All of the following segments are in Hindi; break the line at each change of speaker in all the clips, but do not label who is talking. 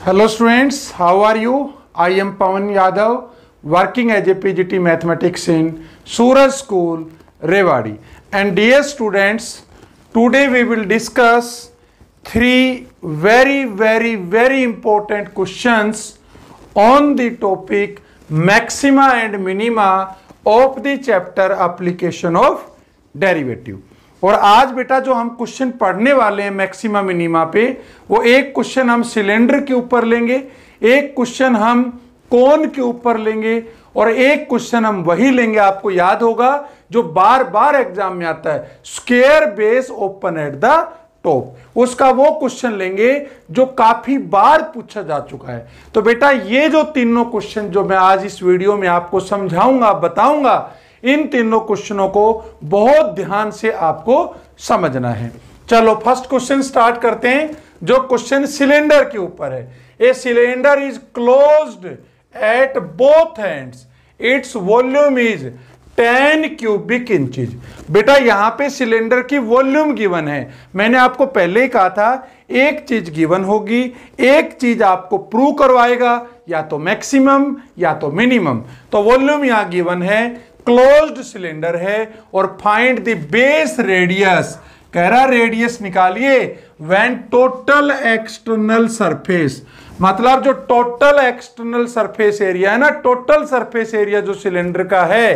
Hello students, how are you? I am Pawan Yadav, working as a PGT Mathematics in Suraj School, Rewari. And dear students, today we will discuss three very important questions on the topic maxima and minima of the chapter application of derivative. और आज बेटा जो हम क्वेश्चन पढ़ने वाले हैं मैक्सिमा मिनिमा पे, वो एक क्वेश्चन हम सिलेंडर के ऊपर लेंगे, एक क्वेश्चन हम कोन के ऊपर लेंगे और एक क्वेश्चन हम वही लेंगे, आपको याद होगा जो बार बार एग्जाम में आता है, square base open at the top. उसका वो क्वेश्चन लेंगे जो काफी बार पूछा जा चुका है। तो बेटा ये जो तीनों क्वेश्चन जो मैं आज इस वीडियो में आपको समझाऊंगा, बताऊंगा, इन तीनों क्वेश्चनों को बहुत ध्यान से आपको समझना है। चलो फर्स्ट क्वेश्चन स्टार्ट करते हैं, जो क्वेश्चन सिलेंडर के ऊपर है। A cylinder is closed at both ends, its volume is 10 cubic inches. बेटा यहां पे सिलेंडर की वॉल्यूम गिवन है। मैंने आपको पहले ही कहा था एक चीज गिवन होगी, एक चीज आपको प्रूव करवाएगा, या तो मैक्सिमम या तो मिनिमम। तो वॉल्यूम यहां गिवन है, क्लोज्ड सिलेंडर है, और फाइंड द बेस रेडियस, कह रहा रेडियस निकालिए व्हेन टोटल एक्सटर्नल सरफेस, मतलब जो टोटल एक्सटर्नल सरफेस एरिया है ना, टोटल सरफेस एरिया जो सिलेंडर का है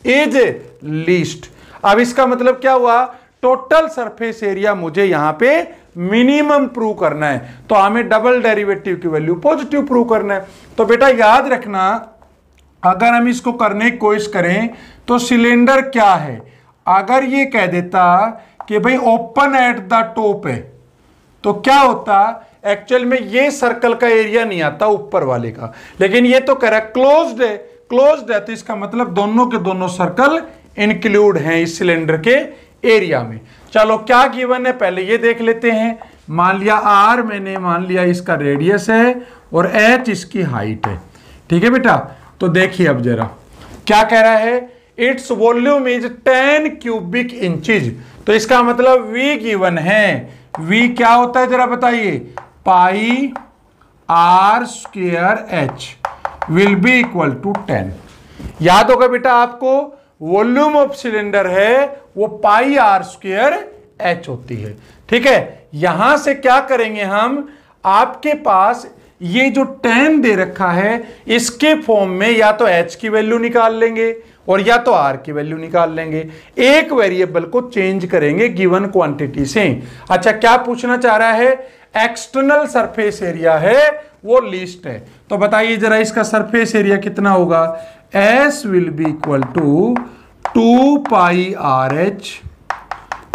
इज लीस्ट। अब इसका मतलब क्या हुआ, टोटल सरफेस एरिया मुझे यहां पे मिनिमम प्रूव करना है, तो हमें डबल डेरिवेटिव की वैल्यू पॉजिटिव प्रूव करना है। तो बेटा याद रखना, अगर हम इसको करने की कोशिश करें तो सिलेंडर क्या है, अगर ये कह देता कि भाई ओपन एट द टॉप है, तो क्या होता, एक्चुअल में ये सर्कल का एरिया नहीं आता ऊपर वाले का, लेकिन ये तो कह रहा है क्लोज्ड है, क्लोज्ड है, तो इसका मतलब दोनों के दोनों सर्कल इंक्लूड हैं इस सिलेंडर के एरिया में। चलो क्या गिवन है पहले ये देख लेते हैं। मान लिया आर, मैंने मान लिया इसका रेडियस है और एच इसकी हाइट है, ठीक है बेटा। तो देखिए अब जरा क्या कह रहा है, its volume is 10 cubic inches. तो इसका मतलब V गिवन है, V क्या होता है जरा बताइए, pi are square H will be equal to 10। याद होगा बेटा आपको, वॉल्यूम ऑफ सिलेंडर है वो पाई आर स्क्वायर एच होती है, ठीक है। यहां से क्या करेंगे हम, आपके पास ये जो 10 दे रखा है इसके फॉर्म में या तो h की वैल्यू निकाल लेंगे और या तो r की वैल्यू निकाल लेंगे, एक वेरिएबल को चेंज करेंगे गिवन क्वांटिटी से। अच्छा क्या पूछना चाह रहा है, एक्सटर्नल सरफेस एरिया है वो लीस्ट है, तो बताइए जरा इसका सरफेस एरिया कितना होगा, s will be equal to 2 pi r h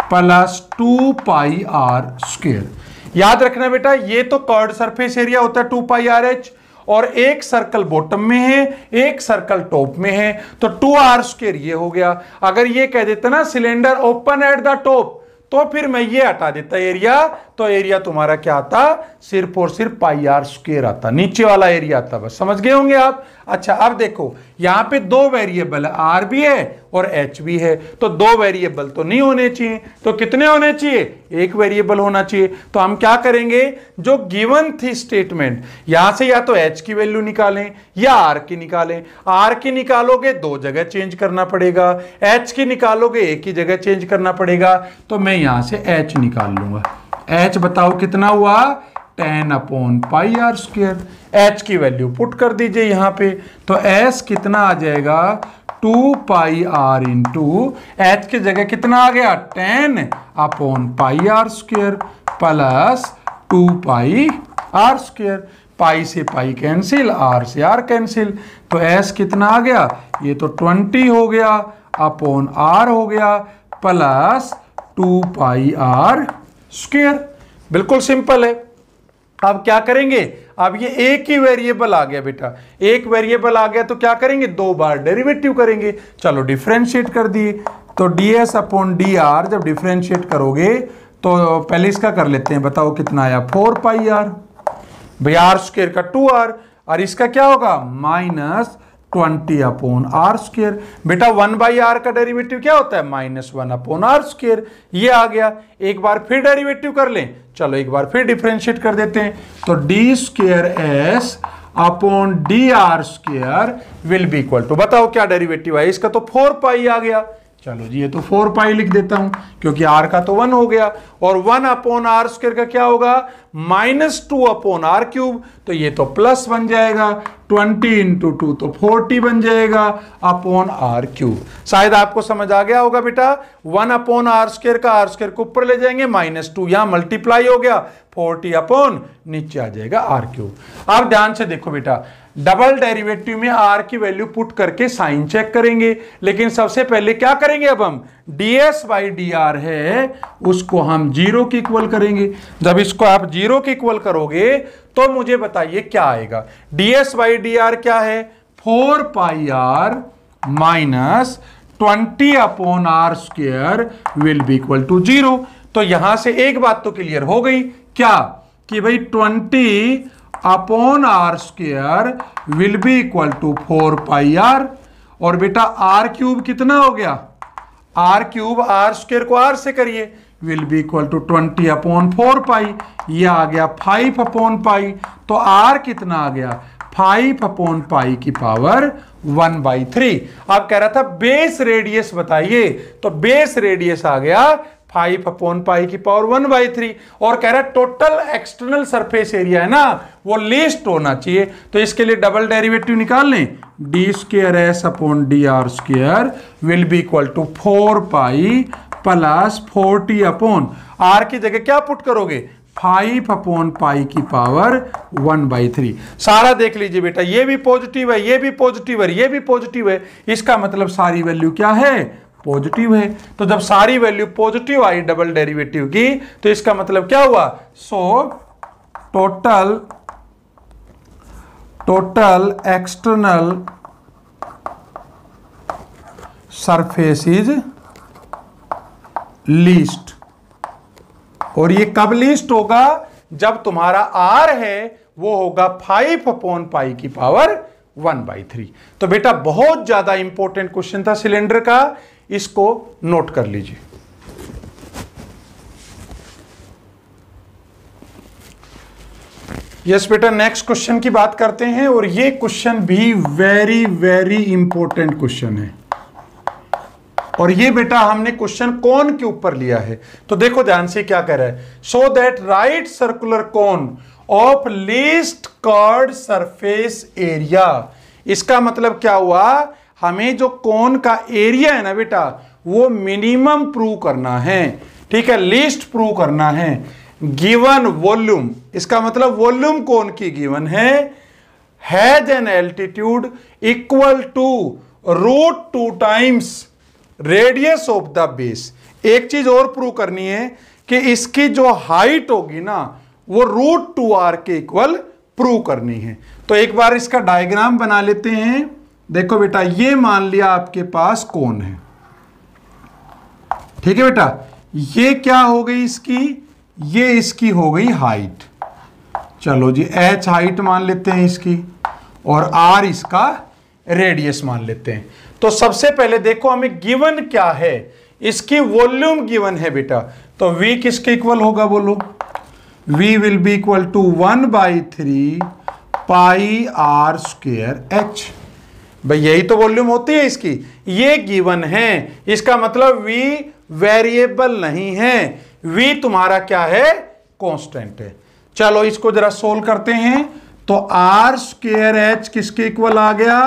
plus 2 pi are square. याद रखना बेटा ये तो कर्व्ड सरफेस एरिया होता है 2 पाई आर एच, और एक सर्कल बॉटम में है एक सर्कल टॉप में है, तो 2 आर स्क्वायर ये हो गया। अगर ये कह देता ना cylinder open at the top, तो फिर मैं ये हटा देता एरिया, तो एरिया तुम्हारा क्या आता, सिर्फ और सिर्फ पाई आर स्क्वायर आता, नीचे वाला एरिया आता। बस समझ गए होंगे आप। अच्छा अब देखो यहां पे दो वेरिएबल आर भी है और एच भी है, तो दो वेरिएबल तो नहीं होने चाहिए, तो कितने होने चाहिए, एक वेरिएबल होना चाहिए। तो हम क्या करेंगे, जो गिवन थी स्टेटमेंट, यहां से या तो एच की वैल्यू निकालें या आर की निकालें। आर की निकालोगे दो जगह चेंज करना पड़ेगा, एच की निकालोगे एक ही जगह चेंज करना पड़ेगा, तो मैं यहां से एच निकाल लूंगा। एच बताओ कितना हुआ, 10 upon pi are square. H की वैल्यू पुट कर दीजिए यहां पे, तो एस कितना आ जाएगा, 2 पाई आर इंटू एच की जगह कितना आ गया, 10 upon pi are square plus 2 pi are square. Pi से पाई कैंसिल, आर से आर कैंसिल, तो एस कितना आ गया, ये तो 20 हो गया अपॉन आर हो गया प्लस 2 पाई आर स्क्वायर। बिल्कुल सिंपल है। अब क्या करेंगे, अब ये एक ही वेरिएबल आ गया बेटा, एक वेरिएबल आ गया तो क्या करेंगे, दो बार डेरिवेटिव करेंगे। चलो डिफरेंशिएट कर दिए, तो ds अपॉन डी आर जब डिफरेंशिएट करोगे तो पहले इसका कर लेते हैं, बताओ कितना आया, 4 पाई आर, भाई आर स्क्वायर का 2r, और इसका क्या होगा माइनस 20 अपॉन आर स्क्वायर। बेटा 1/r का डेरिवेटिव क्या होता है? -1 अपॉन आर स्क्वायर। ये आ गया। एक बार फिर डेरिवेटिव कर लें। चलो एक बार फिर डिफरेंशिएट कर देते हैं। तो d square s upon D R square will be equal to, बताओ क्या डेरिवेटिव है इसका? तो 4 पाई आ गया। चलो जी ये तो 4 पाई लिख देता हूं क्योंकि r का तो 1 हो गया, और 1 अपॉन आर स्क्वायर का क्या होगा? -2 अपॉन आर क्यूब। तो ये तो प्लस बन जाएगा, 20 इंटू 2 तो 40 बन जाएगा अपॉन आर क्यूब। शायद आपको समझ आ गया होगा बेटा। 1 अपॉन आर स्क्वायर का आर स्क्वायर को ऊपर ले जाएंगे, -2 यहां मल्टीप्लाई हो गया, 40 अपॉन नीचे आ जाएगा आर क्यूब। आप ध्यान से देखो बेटा, डबल डेरिवेटिव में आर की वैल्यू पुट करके साइन चेक करेंगे, लेकिन सबसे पहले क्या करेंगे? अब हम ds बाई डी आर है उसको हम 0 के इक्वल करेंगे। जब इसको आप 0 के इक्वल करोगे तो मुझे बताइए क्या आएगा? ds बाई डी आर क्या है? 4 pi R minus 20 upon are square will be equal to 0। तो यहां से एक बात तो क्लियर हो गई, क्या? कि भाई 20 upon are square will be equal to 4 pi r. और बेटा आर क्यूब कितना हो गया? आर क्यूब आर स्क्वायर को आर से करिए, will be equal to 20 upon 4 pi. ये आ गया 5 अपॉन पाई। तो आर कितना आ गया? 5 अपॉन पाई की पावर 1/3। अब कह रहा था बेस रेडियस बताइए, तो बेस रेडियस आ गया 5 अपॉन पाई की पावर 1/3। और कह रहा है टोटल एक्सटर्नल सरफेस एरिया है ना, वो लीस्ट होना चाहिए। तो इसके लिए डबल डेरिवेटिव निकाल लें, d square s upon D R square will be equal to 4 pi plus 40 upon are की जगह क्या पुट करोगे? 5 अपॉन पाई की पावर 1/3। सारा देख लीजिए बेटा, ये भी पॉजिटिव है, ये भी पॉजिटिव है, ये भी पॉजिटिव है। इसका मतलब सारी वैल्यू क्या है? पॉजिटिव है। तो जब सारी value positive I double derivative की, तो इसका मतलब क्या हुआ? So total external surface is least. और ये कब लीस्ट होगा? जब तुम्हारा आर है वो होगा 5 अपॉन पाई की पावर 1/3। तो बेटा बहुत ज्यादा इंपॉर्टेंट क्वेश्चन था सिलेंडर का, इसको नोट कर लीजिए। यस बेटा, नेक्स्ट क्वेश्चन की बात करते हैं, और ये क्वेश्चन भी वेरी वेरी इंपॉर्टेंट क्वेश्चन है। और ये बेटा हमने क्वेश्चन कोन के ऊपर लिया है। तो देखो ध्यान से क्या कह रहा है, so that right circular cone of least curved surface area. इसका मतलब क्या हुआ? हमें जो कोन का एरिया है ना बेटा, वो मिनिमम प्रूव करना है, ठीक है, लीस्ट प्रूव करना है। गिवन वॉल्यूम, इसका मतलब वॉल्यूम कोन की given has an altitude equal to √2 times radius of the base. एक चीज और प्रूव करनी है कि इसकी जो हाइट होगी ना, वो √2r के इक्वल प्रूव करनी है। तो एक बार इसका डायग्राम बना लेते हैं। देखो बेटा, ये मान लिया आपके पास कोन है, ठीक है बेटा। ये क्या हो गई इसकी? ये इसकी हो गई हाइट। चलो जी, h हाइट मान लेते हैं इसकी, और r इसका रेडियस मान लेते हैं। तो सबसे पहले देखो हमें गिवन क्या है, इसकी वॉल्यूम गिवन है बेटा। तो v किसके इक्वल होगा बोलो? v will be equal to 1/3 pi r square h। भाई यही तो वॉल्यूम होती है इसकी, ये गिवन है। इसका मतलब v वेरिएबल नहीं है, v तुम्हारा क्या है? कांस्टेंट है। चलो इसको जरा सोल्व करते हैं। तो r स्क्वायर h किसके इक्वल आ गया?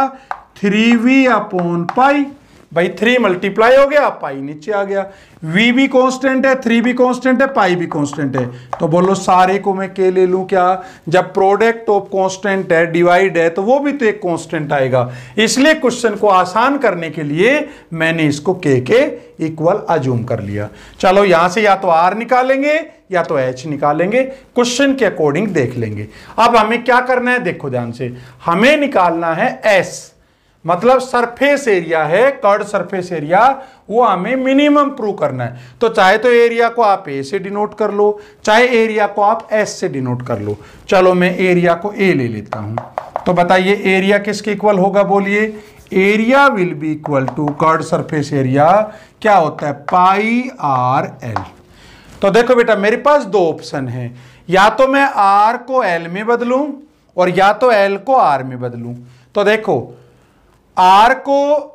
3v upon pi. भाई 3 मल्टीप्लाई हो गया, पाई नीचे आ गया। v भी कांस्टेंट है, 3 भी कांस्टेंट है, पाई भी कांस्टेंट है। तो बोलो सारे को मैं k ले लूं क्या? जब प्रोडक्ट ऑफ कांस्टेंट है, डिवाइड है, तो वो भी तो एक कांस्टेंट आएगा। इसलिए क्वेश्चन को आसान करने के लिए मैंने इसको k के इक्वल अज्यूम कर लिया। चलो यहां से या तो r निकालेंगे या तो h निकालेंगे, क्वेश्चन के अकॉर्डिंग देख लेंगे। अब हमें क्या करना है, देखो ध्यान से, हमें निकालना है s, मतलब सरफेस एरिया है, कर्ड सरफेस एरिया, वो हमें मिनिमम प्रूव करना है। तो चाहे तो एरिया को आप ए से डिनोट कर लो, चाहे एरिया को आप एस से डिनोट कर लो। चलो मैं एरिया को ए ले लेता हूं। तो बताइए एरिया किसके इक्वल होगा, बोलिए। Area will be equal to curved surface area क्या होता है, पाई आर एल। तो देखो बेटा मेरे पास दो ऑप्शन है, या तो मैं आर को एल में बदलूं और या तो एल को आर में बदलूं। तो देखो आर को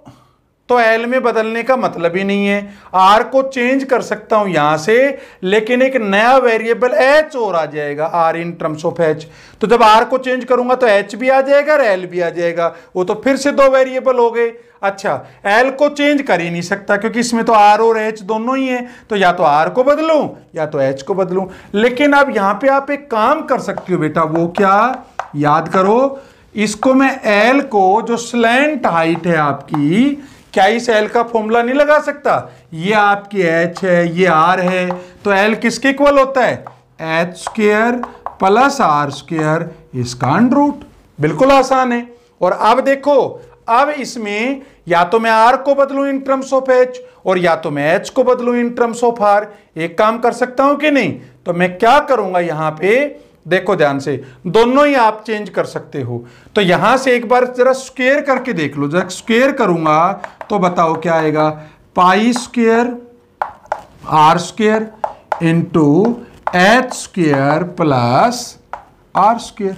तो एल में बदलने का मतलब ही नहीं है, आर को चेंज कर सकता हूं यहां से, लेकिन एक नया वेरिएबल एच और आ जाएगा, r in terms of h. तो जब आर को चेंज करूंगा तो एच भी आ जाएगा और एल भी आ जाएगा, वो तो फिर से दो वेरिएबल हो गए। अच्छा एल को चेंज कर ही नहीं सकता क्योंकि इसमें तो आर और एच दोनों ही है, तो या तो आर को बदलूं या तो एच को बदलूं। लेकिन अब यहां पे आप एक काम कर सकते हो बेटा, वो क्या, याद करो, इसको मैं एल को जो स्लैंट हाइट है आपकी, क्या इस एल का फॉर्मूला नहीं लगा सकता, ये आपकी एच है ये आर है, तो एल किसके इक्वल होता है, h square plus r square इसका अंडर रूट। बिल्कुल आसान है। और अब देखो अब इसमें या तो मैं आर को बदलूं इन टर्म्स ऑफ एच और या तो मैं एच को बदलूं इन टर्म्स ऑफ आर। एक काम कर सकता हूं कि नहीं, तो मैं क्या करूंगा यहां पे, देखो ध्यान से, दोनों ही आप चेंज कर सकते हो। तो यहां से एक बार जरा स्क्वायर करके देख लो, जरा स्क्वायर करूंगा तो बताओ क्या आएगा, pi square are square into H square plus r square.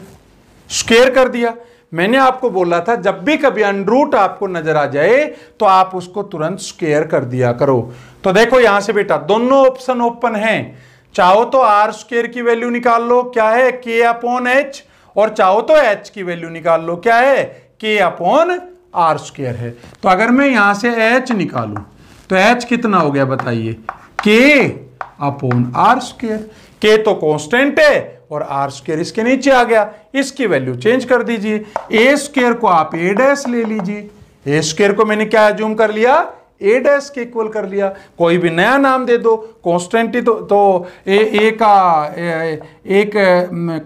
Square कर दिया। मैंने आपको बोला था जब भी कभी अंडर रूट आपको नजर आ जाए तो आप उसको तुरंत स्क्वायर कर दिया करो। तो देखो यहां से बेटा दोनों ऑप्शन ओपन हैं, चाहो तो आर स्क्वायर की वैल्यू निकाल लो, क्या है, के अपॉन एच, और चाहो तो एच की वैल्यू निकाल लो, क्या है, के अपॉन आर स्क्वायर है। तो अगर मैं यहां से एच निकालूं तो एच कितना हो गया बताइए, के अपॉन आर स्क्वायर। के तो कांस्टेंट है और आर स्क्वायर इसके नीचे आ गया, इसकी वैल्यू चेंज कर दीजिए। ए स्क्वायर को आप ए डैश ले लीजिए, ए स्क्वायर को मैंने क्या अज्यूम कर लिया, ए डैश के इक्वल कर लिया। कोई भी नया नाम दे दो, कांस्टेंट ही तो ए का एक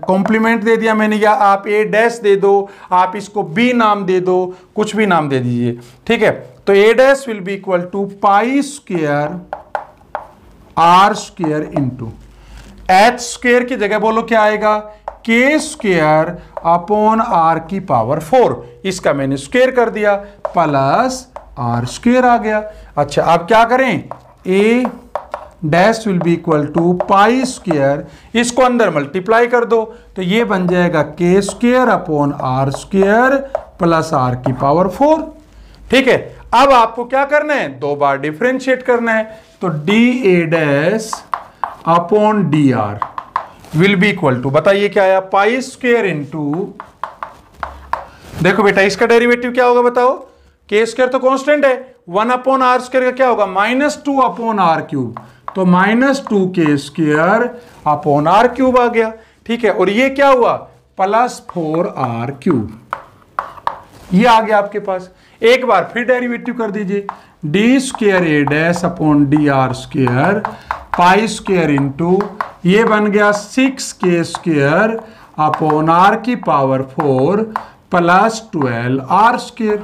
कॉम्प्लीमेंट दे दिया मैंने, या आप ए डैश दे दो, आप इसको बी नाम दे दो, कुछ भी नाम दे दीजिए, ठीक है। तो A dash will be equal to pi square are square into H square की जगह बोलो क्या आएगा, के स्क्वायर अपॉन आर की पावर 4, इसका मैंने स्क्वायर कर दिया, प्लस आर स्क्वायर आ गया। अच्छा अब क्या करें, A dash will be equal to pi square, इसको अंदर मल्टीप्लाई कर दो तो ये बन जाएगा k square upon are square plus r की पावर 4, ठीक है। अब आपको क्या करना है, दो बार डिफरेंशिएट करना है, तो d a dash upon D r will be equal to, बताइए क्या आया, पाई स्क्वायर इंटू, देखो बेटा इसका डेरिवेटिव क्या होगा बताओ, के स्क्वायर तो कांस्टेंट है, 1 अपॉन आर स्क्वायर का क्या होगा, -2 अपॉन आर क्यूब, तो -2 k square upon r cube आ गया, ठीक है। और ये क्या हुआ, +4 आर क्यूब, ये आ गया आपके पास। एक बार फिर डेरिवेटिव कर दीजिए, D square A dash upon D R square pi square into, ये बन गया 6 के स्क्वायर अपॉन आर की पावर 4 प्लस 12 आर स्क्वायर,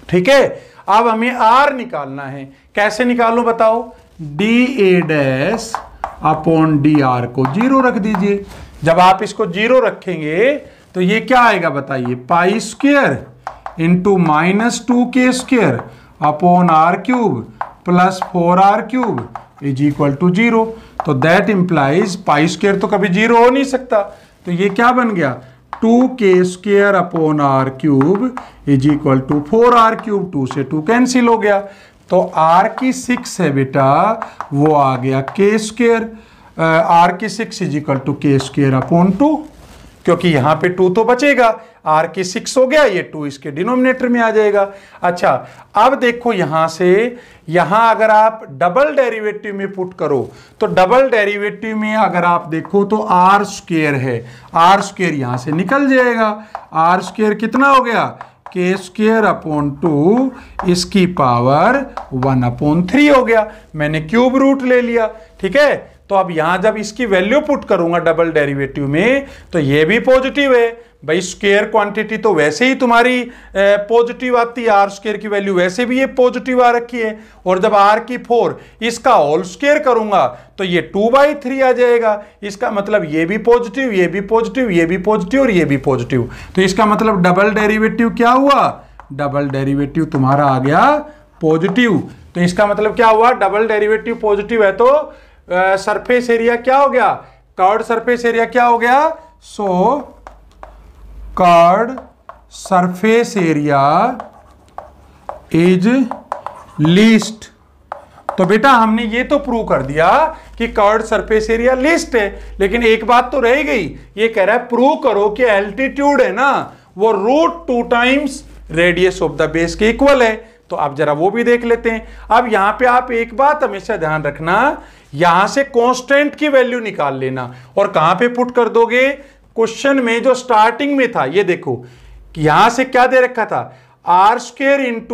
ठीक है। अब हमें आर निकालना है, कैसे निकालो बताओ, D a dash upon D R को 0 रख दीजिए। जब आप इसको 0 रखेंगे तो ये क्या आएगा बताइए, पाई square into -2 k square upon r cube plus 4 r cube is equal to 0। तो दैट इंप्लाइज पाई स्क्वायर तो कभी 0 हो नहीं सकता, तो ये क्या बन गया, 2 k square upon r cube is equal to 4 r cube, 2 से 2 कैंसिल हो गया, तो आर की 6 है बेटा वो आ गया के स्क्वायर, आर की 6 इज इक्वल टू के स्क्वायर अपॉन 2, क्योंकि यहां पे 2 तो बचेगा, आर की 6 हो गया, ये 2 इसके डिनोमिनेटर में आ जाएगा। अच्छा अब देखो यहां से, यहां अगर आप डबल डेरिवेटिव में पुट करो तो डबल डेरिवेटिव में अगर आप देखो तो आर स्क्वायर है, आर स्क्वायर यहां से निकल जाएगा, आर स्क्वायर कितना हो गया, के स्क्वायर अपॉन 2 इसकी पावर 1/3 हो गया, मैंने क्यूब रूट ले लिया, ठीक है। तो अब यहां जब इसकी वैल्यू पुट करूंगा डबल डेरिवेटिव में तो ये भी पॉजिटिव है भाई, स्क्वायर क्वांटिटी तो वैसे ही तुम्हारी पॉजिटिव आती है, आर स्क्वायर की वैल्यू वैसे भी ये पॉजिटिव आ रखी है, और जब आर की 4 इसका होल स्क्वायर करूंगा तो ये 2/3 आ जाएगा। इसका मतलब ये भी पॉजिटिव, ये भी पॉजिटिव, ये भी पॉजिटिव और ये भी पॉजिटिव। तो इसका मतलब डबल डेरिवेटिव क्या हुआ, डबल डेरिवेटिव तुम्हारा आ गया पॉजिटिव। तो इसका मतलब क्या हुआ, डबल डेरिवेटिव पॉजिटिव है तो सरफेस एरिया क्या हो गया, कर्व्ड सरफेस एरिया क्या हो गया, so curved surface area is least. तो बेटा हमने ये तो प्रूव कर दिया कि कर्व्ड सरफेस एरिया लीस्ट है, लेकिन एक बात तो रह गई, ये कह रहा है प्रूव करो कि एल्टीट्यूड है ना वो √2 times radius of the base के इक्वल है। तो अब जरा वो भी देख लेते हैं। अब यहां पे आप एक बात हमेशा ध्यान रखना, यहां से कांस्टेंट की वैल्यू निकाल लेना और कहां पे पुट कर दोगे, क्वेश्चन में जो स्टार्टिंग में था ये देखो कि यहां से क्या दे रखा था, r² ×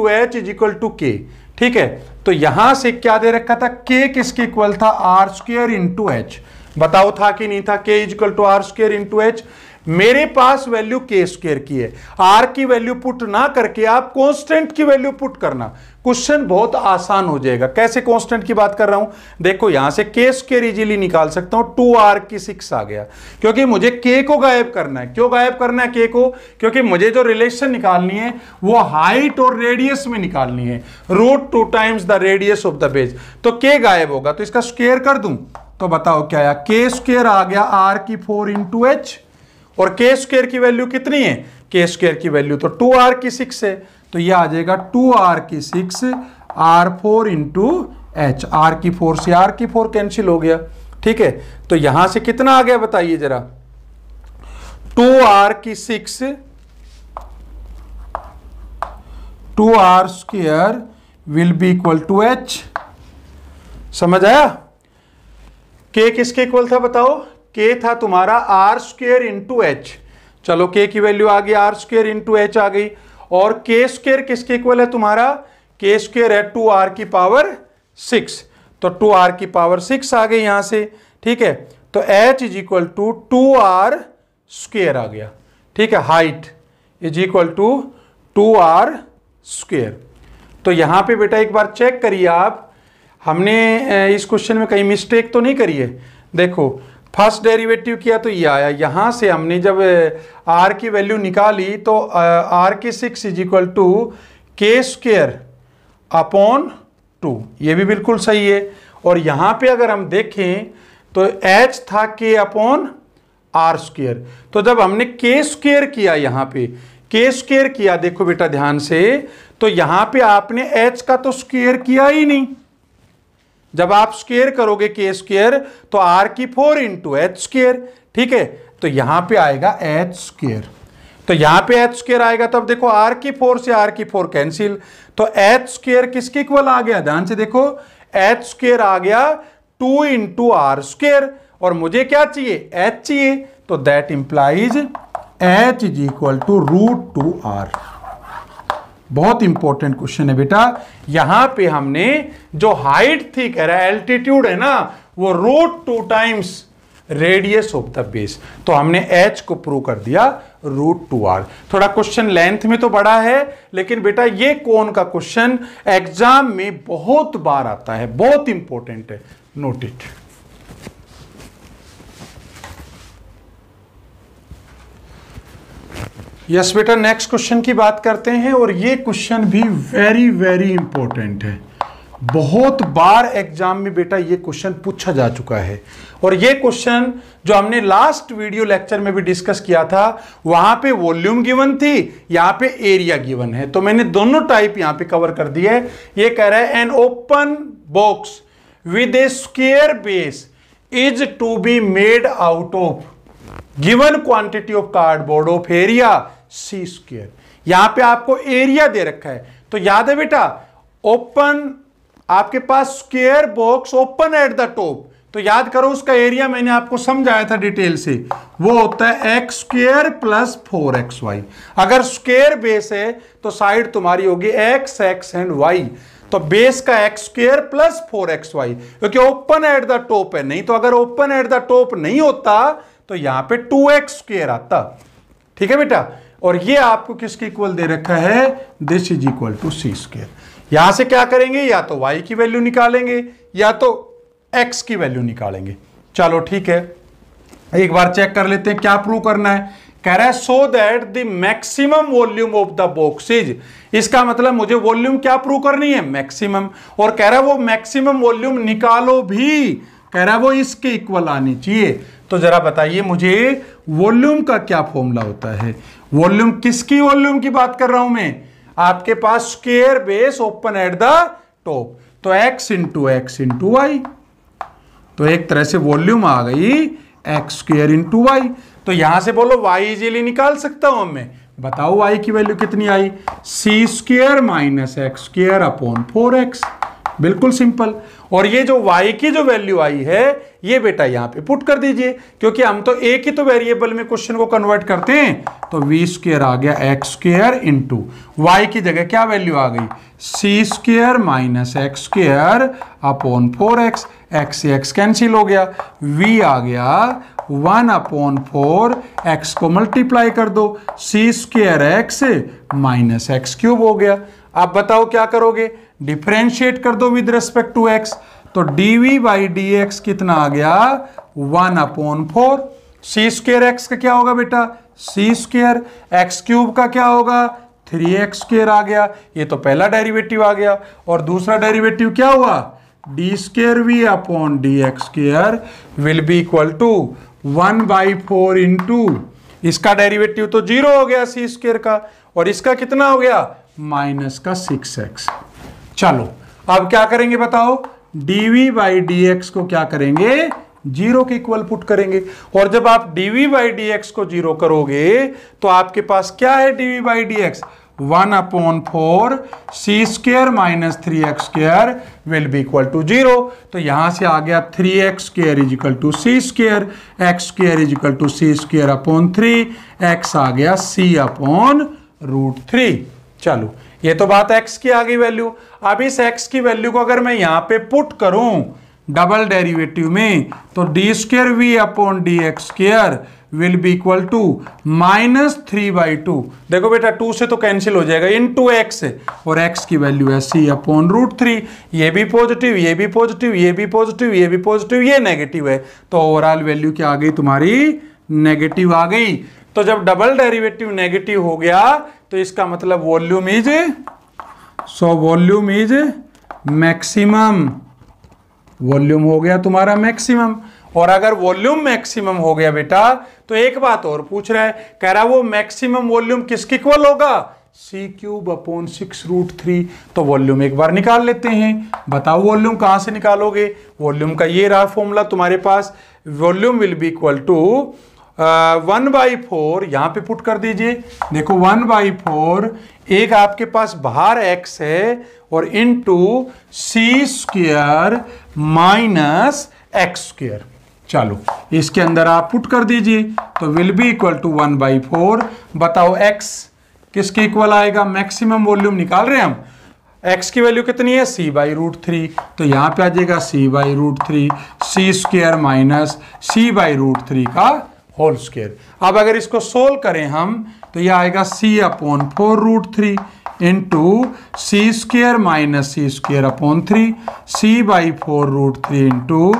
h = k, ठीक है। तो यहां से क्या दे रखा था, k किसके इक्वल था, r² × h। बताओ था कि नहीं था, k = r² × h। मेरे पास वैल्यू k² की है, r की वैल्यू पुट ना करके आप कांस्टेंट की वैल्यू पुट करना, क्वेश्चन बहुत आसान हो जाएगा। कैसे कांस्टेंट की बात कर रहा हूं, देखो यहां से k² इजीली निकाल सकता हूं, 2r⁶ आ गया, क्योंकि मुझे k को गायब करना है। क्यों गायब करना है k को, क्योंकि मुझे जो रिलेशन निकालनी है वो हाइट और रेडियस में निकालनी है, √2 times the radius of the base. तो k गायब होगा तो इसका स्क्वायर कर दूं, तो बताओ क्या आया, k² आ गया r⁴ × h, और k² की वैल्यू कितनी है, k² की वैल्यू तो 2r⁶ है, तो ये आ जाएगा 2r⁶ r4 × h। r⁴ से r⁴ कैंसिल हो गया, ठीक है। तो यहां से कितना आ गया बताइए जरा, 2r⁶ 2r² will be equal to h। समझ आया, k किसके इक्वल था बताओ, k था तुम्हारा r² × h। चलो k की वैल्यू आ गई, r² × h आ गई, और k² किसके इक्वल है तुम्हारा, k² है 2r⁶, तो 2r⁶ आ गई यहां से, ठीक है। तो h = 2r² आ गया, ठीक है। Height = 2r²। तो यहां पे बेटा एक बार चेक करिए आप, हमने इस क्वेश्चन में कहीं मिस्टेक तो नहीं करी है। देखो फर्स्ट डेरिवेटिव किया तो ये आया, यहां से हमने जब r की वैल्यू निकाली तो r⁶ = k² / 2, ये भी बिल्कुल सही है। और यहां पे अगर हम देखें तो h था k/r², तो जब हमने k² किया, यहां पे k² किया, देखो बेटा ध्यान से, तो यहां पे आपने h का तो स्क्वायर किया ही नहीं। जब आप स्क्वायर करोगे k² तो r⁴ × h², ठीक है। तो यहां पे आएगा h², तो यहां पे h² आएगा, तब देखो r⁴ से r⁴ कैंसिल, तो h² किसके इक्वल आ गया, ध्यान से देखो, h² आ गया 2 × r², और मुझे क्या चाहिए, h चाहिए, तो दैट इंप्लाइज h = √2r। बहुत इंपॉर्टेंट क्वेश्चन है बेटा। यहां पे हमने जो हाइट थी, कह रहा है एल्टीट्यूड है ना, वो √2 times radius of the base, तो हमने h को प्रूव कर दिया √2r। थोड़ा क्वेश्चन लेंथ में तो बड़ा है, लेकिन बेटा ये कोण का क्वेश्चन एग्जाम में बहुत बार आता है, बहुत इंपॉर्टेंट है, नोट इट। यस बेटा, नेक्स्ट क्वेश्चन की बात करते हैं, और ये क्वेश्चन भी वेरी वेरी इंपॉर्टेंट है। बहुत बार एग्जाम में बेटा ये क्वेश्चन पूछा जा चुका है, और ये क्वेश्चन जो हमने लास्ट वीडियो लेक्चर में भी डिस्कस किया था, वहां पे वॉल्यूम गिवन थी, यहां पे एरिया गिवन है, तो मैंने दोनों टाइप यहां पे कवर कर दिए। ये कह रहा है an open box with a square base is to be made out of given quantity of cardboard of area c²। यहां पे आपको एरिया दे रखा है, तो याद है बेटा, ओपन आपके पास square box open at the top, तो याद करो उसका एरिया मैंने आपको समझाया था डिटेल से, वो होता है x² + 4xy। अगर स्क्वायर बेस है तो साइड तुम्हारी होगी x, x एंड y। तो बेस का एक्स स्क्वायर प्लस 4xy, क्योंकि ओपन एट द टॉप है, नहीं तो अगर ओपन एट द टॉप नहीं होता तो यहां पे 2x स्क्वायर आता। ठीक है बेटा, और ये आपको किसके इक्वल दे रखा है, this is equal to c square. यहां से क्या करेंगे, या तो y की वैल्यू निकालेंगे या तो x की वैल्यू निकालेंगे। चलो ठीक है, एक बार चेक कर लेते हैं क्या प्रूव करना है। कह रहा है so that the maximum volume of the box is, इसका मतलब मुझे वॉल्यूम क्या प्रूव करनी है, मैक्सिमम, और कह रहा है वो मैक्सिमम वॉल्यूम निकालो भी, कह रहा है वो इसके इक्वल आनी चाहिए। तो जरा बताइए मुझे वॉल्यूम का क्या फॉर्मूला होता है, वॉल्यूम किसकी वॉल्यूम की बात कर रहा हूं मैं, आपके पास square base open at the top, तो x इंटू वाई, तो एक तरह से वॉल्यूम आ गई एक्स स्क्वायर इंटू वाई। तो यहां से बोलो y इजीली निकाल सकता हूं मैं, बताओ y की वैल्यू कितनी आई, C square minus X square upon 4x, बिल्कुल सिंपल। और ये जो y की जो वैल्यू आई है ये बेटा यहां पे पुट कर दीजिए, क्योंकि हम तो एक ही तो वेरिएबल में क्वेश्चन को कन्वर्ट करते हैं। तो वी स्क्वायर आ गया एक्स स्क्वायर इंटू वाई की जगह क्या वैल्यू आ गई, C square minus X square upon 4x, X से एक्स कैंसिल हो गया, v आ गया 1 अपॉन 4, एक्स को मल्टीप्लाई कर दो, C square X minus X cube हो गया। आप बताओ क्या करोगे, डिफरेंशिएट कर दो विद रिस्पेक्ट टू एक्स, तो dv बाई डी एक्स कितना आ गया 1 अपॉन 4, सी स्क्वायर एक्स का क्या होगा बेटा सी स्क्वायर, एक्स क्यूब का क्या होगा 3x स्क्वायर आ गया, ये तो पहला डेरिवेटिव आ गया। और दूसरा डेरिवेटिव क्या हुआ, d square v upon d x square will be equal to 1/4 into, इसका डेरिवेटिव तो 0 हो गया सी स्क्वायर का, और इसका कितना हो गया माइनस का 6x। चलो अब क्या करेंगे बताओ, dv बाई डी एक्स को क्या करेंगे 0 के इक्वल पुट करेंगे, और जब आप dv बाई डी एक्स को 0 करोगे तो आपके पास क्या है dv by D x 1 upon 4 c square minus 3x square will be equal to 0। तो यहां से आ गया 3x square is equal to c square, x square is equal to c square upon 3, x आ गया c अपॉन √3। चलो ये तो बात x की आ गई वैल्यू। अब इस x की वैल्यू को अगर मैं यहां पे पुट करूं डबल डेरिवेटिव में, तो d square v upon d x square will be equal to -3/2, देखो बेटा 2 से तो कैंसिल हो जाएगा, इनटू x, और x की वैल्यू है c अपॉन √3, ये भी पॉजिटिव, ये भी पॉजिटिव, ये भी पॉजिटिव, ये भी पॉजिटिव, ये नेगेटिव है, तो ओवरऑल वैल्यू क्या आ गई तुम्हारी नेगेटिव आ गई। तो जब डबल डेरिवेटिव नेगेटिव हो गया तो इसका मतलब volume is, so volume is maximum, volume हो गया तुम्हारा मैक्सिमम। और अगर वॉल्यूम मैक्सिमम हो गया बेटा तो एक बात और पूछ रहा है, कह रहा है वो मैक्सिमम वॉल्यूम किसके इक्वल होगा c³ अपॉन 6√3। तो वॉल्यूम एक बार निकाल लेते हैं, बताओ वॉल्यूम कहां से निकालोगे, वॉल्यूम का ये रहा फॉर्मूला तुम्हारे पास, volume will be equal to 1/4, यहां पे पुट कर दीजिए, देखो 1/4, एक आपके पास बाहर x है और इनटू सी स्क्वायर माइनस एक्स स्क्वायर। चलो इसके अंदर आप पुट कर दीजिए, तो विल बी इक्वल टू 1/4। बताओ x किसके इक्वल आएगा, मैक्सिमम वॉल्यूम निकाल रहे हैं हम, x की वैल्यू कितनी है c/√3, तो यहां पे आ जाएगा c/√3, सी स्क्वायर माइनस c/√3 का होल स्क्वायर। अब अगर इसको सोल्व करें हम तो यह आएगा c upon 4√3 into C square minus C square upon 3, c/4√3 into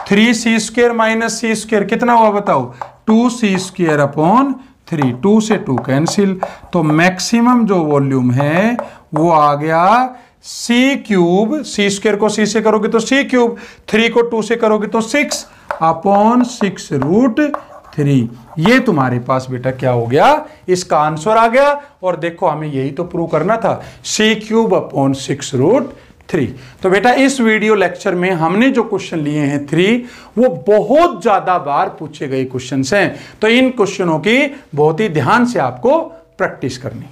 3c square minus C square कितना हुआ बताओ 2c स्क्वायर अपॉन 3, 2 से 2 कैंसिल, तो मैक्सिमम जो वॉल्यूम है वो आ गया c³, सी स्क्वायर को c से करोगे तो c³, 3 को 2 से करोगे तो 6 अपॉन 6√3। ये तुम्हारे पास बेटा क्या हो गया, इसका आंसर आ गया। और देखो हमें यही तो प्रूव करना था, c³ अपॉन 6√3। तो बेटा इस वीडियो लेक्चर में हमने जो क्वेश्चन लिए हैं 3, वो बहुत ज्यादा बार पूछे गए क्वेश्चंस हैं, तो इन क्वेश्चनों की बहुत ही ध्यान से आपको प्रैक्टिस करनी।